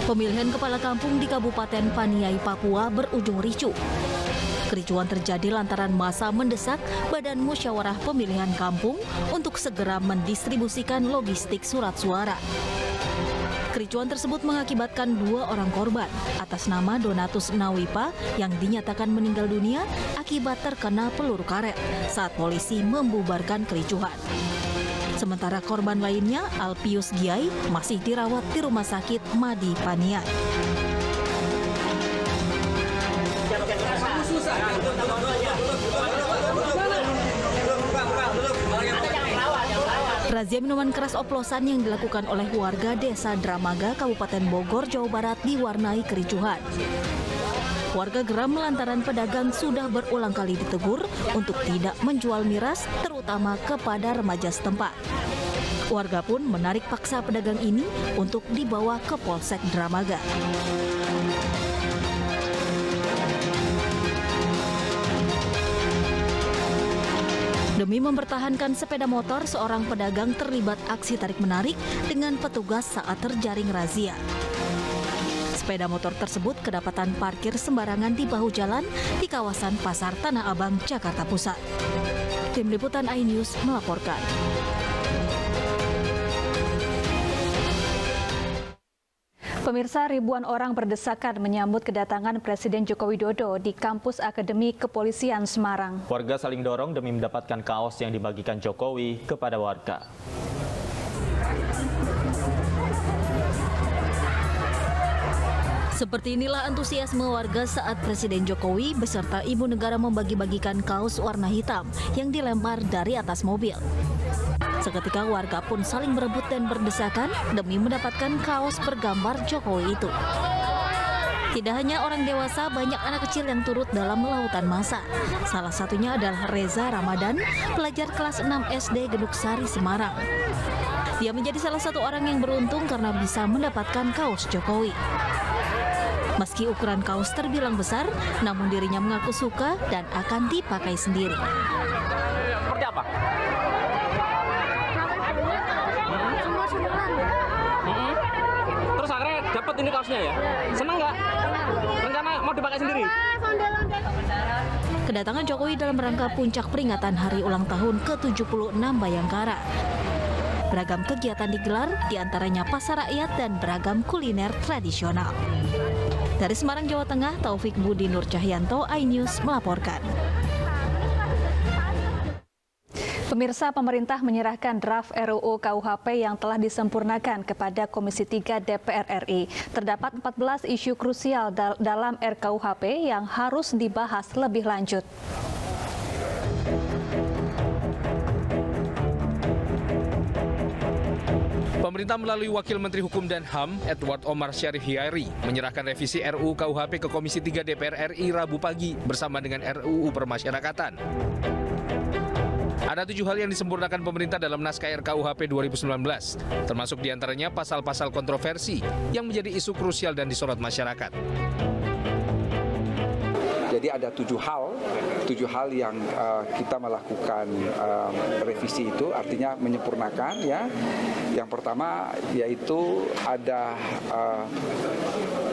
Pemilihan kepala kampung di Kabupaten Paniai, Papua berujung ricuh. Kericuhan terjadi lantaran massa mendesak Badan Musyawarah Pemilihan Kampung untuk segera mendistribusikan logistik surat suara. Kericuhan tersebut mengakibatkan 2 orang korban atas nama Donatus Nawipa yang dinyatakan meninggal dunia akibat terkena peluru karet saat polisi membubarkan kericuhan. Sementara korban lainnya, Alpius Giai, masih dirawat di Rumah Sakit Madi Paniai. Razia minuman keras oplosan yang dilakukan oleh warga Desa Dramaga, Kabupaten Bogor, Jawa Barat diwarnai kericuhan. Warga geram lantaran pedagang sudah berulang kali ditegur untuk tidak menjual miras, terutama kepada remaja setempat. Warga pun menarik paksa pedagang ini untuk dibawa ke Polsek Dramaga. Demi mempertahankan sepeda motor, seorang pedagang terlibat aksi tarik-menarik dengan petugas saat terjaring razia. Sepeda motor tersebut kedapatan parkir sembarangan di bahu jalan di kawasan Pasar Tanah Abang, Jakarta Pusat. Tim Liputan iNews melaporkan. Pemirsa, ribuan orang berdesakan menyambut kedatangan Presiden Joko Widodo di kampus Akademi Kepolisian Semarang. Warga saling dorong demi mendapatkan kaos yang dibagikan Jokowi kepada warga. Seperti inilah antusiasme warga saat Presiden Jokowi beserta Ibu Negara membagi-bagikan kaos warna hitam yang dilempar dari atas mobil. Seketika warga pun saling berebut dan berdesakan demi mendapatkan kaos bergambar Jokowi itu. Tidak hanya orang dewasa, banyak anak kecil yang turut dalam lautan massa. Salah satunya adalah Reza Ramadan, pelajar kelas 6 SD Geduk Sari, Semarang. Dia menjadi salah satu orang yang beruntung karena bisa mendapatkan kaos Jokowi. Meski ukuran kaos terbilang besar, namun dirinya mengaku suka dan akan dipakai sendiri. Seperti apa? Terus akhirnya dapat ini kaosnya ya? Senang nggak? Rencana mau dipakai sendiri? Kedatangan Jokowi dalam rangka puncak peringatan hari ulang tahun ke-76 Bayangkara. Beragam kegiatan digelar, diantaranya pasar rakyat dan beragam kuliner tradisional. Dari Semarang, Jawa Tengah, Taufik Budi Nur Cahyanto, iNews melaporkan. Pemirsa, pemerintah menyerahkan draft RUU KUHP yang telah disempurnakan kepada Komisi 3 DPR RI. Terdapat 14 isu krusial dalam RKUHP yang harus dibahas lebih lanjut. Pemerintah melalui Wakil Menteri Hukum dan HAM, Edward Omar Syarif Hiairi, menyerahkan revisi RUU KUHP ke Komisi 3 DPR RI Rabu pagi bersama dengan RUU Permasyarakatan. Ada 7 hal yang disempurnakan pemerintah dalam naskah RKUHP 2019, termasuk diantaranya pasal-pasal kontroversi yang menjadi isu krusial dan disorot masyarakat. Jadi ada 7 hal yang kita melakukan revisi itu, artinya menyempurnakan ya. Yang pertama yaitu ada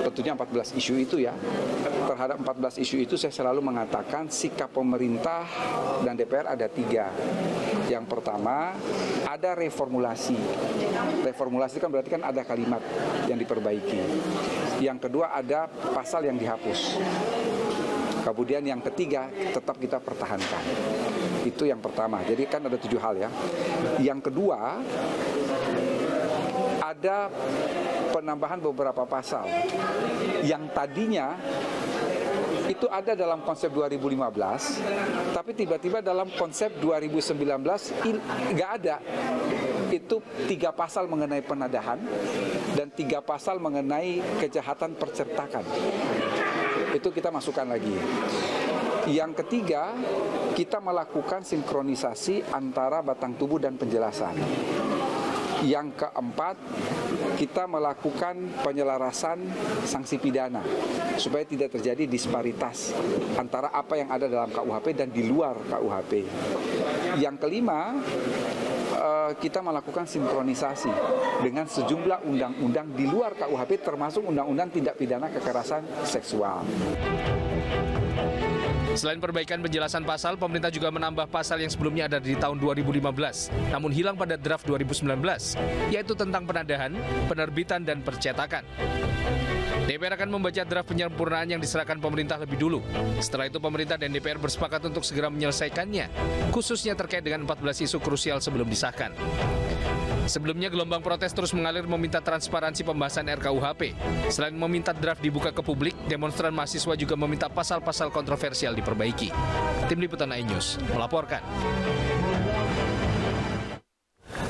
tentunya 14 isu itu ya. Terhadap 14 isu itu saya selalu mengatakan sikap pemerintah dan DPR ada 3. Yang pertama ada reformulasi. Reformulasi kan berarti kan ada kalimat yang diperbaiki. Yang kedua ada pasal yang dihapus. Kemudian yang ketiga tetap kita pertahankan. Itu yang pertama. Jadi kan ada 7 hal ya. Yang kedua ada penambahan beberapa pasal yang tadinya itu ada dalam konsep 2015, tapi tiba-tiba dalam konsep 2019 nggak ada. Itu 3 pasal mengenai penadahan dan 3 pasal mengenai kejahatan percetakan. Itu kita masukkan lagi. Yang ketiga, kita melakukan sinkronisasi antara batang tubuh dan penjelasan. Yang keempat, kita melakukan penyelarasan sanksi pidana supaya tidak terjadi disparitas antara apa yang ada dalam KUHP dan di luar KUHP. Yang kelima, kita melakukan sinkronisasi dengan sejumlah undang-undang di luar KUHP termasuk undang-undang tindak pidana kekerasan seksual. Selain perbaikan penjelasan pasal, pemerintah juga menambah pasal yang sebelumnya ada di tahun 2015, namun hilang pada draft 2019, yaitu tentang penadahan, penerbitan, dan percetakan. DPR akan membaca draft penyempurnaan yang diserahkan pemerintah lebih dulu. Setelah itu pemerintah dan DPR bersepakat untuk segera menyelesaikannya, khususnya terkait dengan 14 isu krusial sebelum disahkan. Sebelumnya gelombang protes terus mengalir meminta transparansi pembahasan RKUHP. Selain meminta draft dibuka ke publik, demonstran mahasiswa juga meminta pasal-pasal kontroversial diperbaiki. Tim Liputan iNews melaporkan.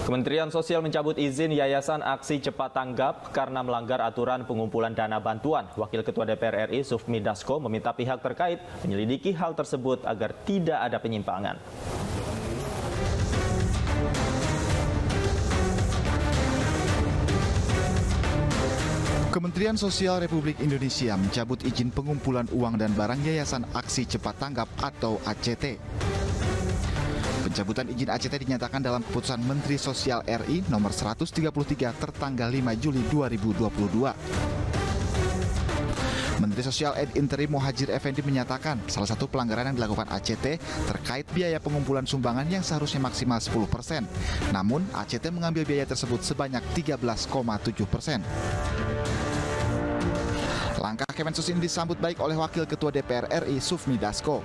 Kementerian Sosial mencabut izin Yayasan Aksi Cepat Tanggap karena melanggar aturan pengumpulan dana bantuan. Wakil Ketua DPR RI Sufmi Dasko meminta pihak terkait menyelidiki hal tersebut agar tidak ada penyimpangan. Kementerian Sosial Republik Indonesia mencabut izin pengumpulan uang dan barang Yayasan Aksi Cepat Tanggap atau ACT. Pencabutan izin ACT dinyatakan dalam keputusan Menteri Sosial RI nomor 133 tertanggal 5 Juli 2022. Menteri Sosial Ed Interim Muhajir Effendi menyatakan salah satu pelanggaran yang dilakukan ACT terkait biaya pengumpulan sumbangan yang seharusnya maksimal 10%. Namun ACT mengambil biaya tersebut sebanyak 13,7%. Langkah Kemensos ini disambut baik oleh Wakil Ketua DPR RI Sufmi Dasko.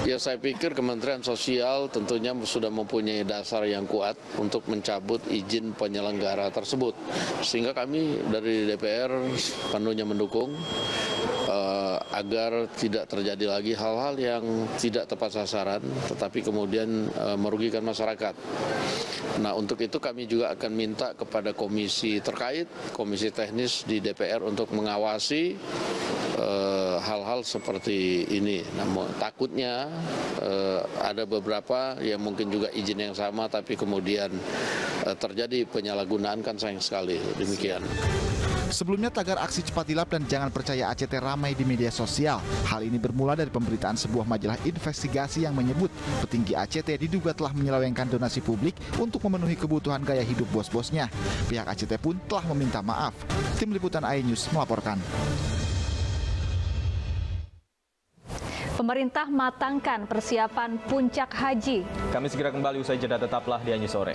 Ya, saya pikir Kementerian Sosial tentunya sudah mempunyai dasar yang kuat untuk mencabut izin penyelenggara tersebut. Sehingga kami dari DPR penuhnya mendukung agar tidak terjadi lagi hal-hal yang tidak tepat sasaran, tetapi kemudian merugikan masyarakat. Nah, untuk itu kami juga akan minta kepada komisi terkait, komisi teknis di DPR untuk mengawasi hal-hal seperti ini. Namun takutnya ada beberapa yang mungkin juga izin yang sama tapi kemudian terjadi penyalahgunaan, kan sayang sekali. Demikian. Sebelumnya tagar aksi cepat dilap dan jangan percaya ACT ramai di media sosial. Hal ini bermula dari pemberitaan sebuah majalah investigasi yang menyebut petinggi ACT diduga telah menyelewengkan donasi publik untuk memenuhi kebutuhan gaya hidup bos-bosnya. Pihak ACT pun telah meminta maaf. Tim Liputan iNews melaporkan. Pemerintah matangkan persiapan puncak haji. Kami segera kembali usai jeda, tetaplah di iNews Sore.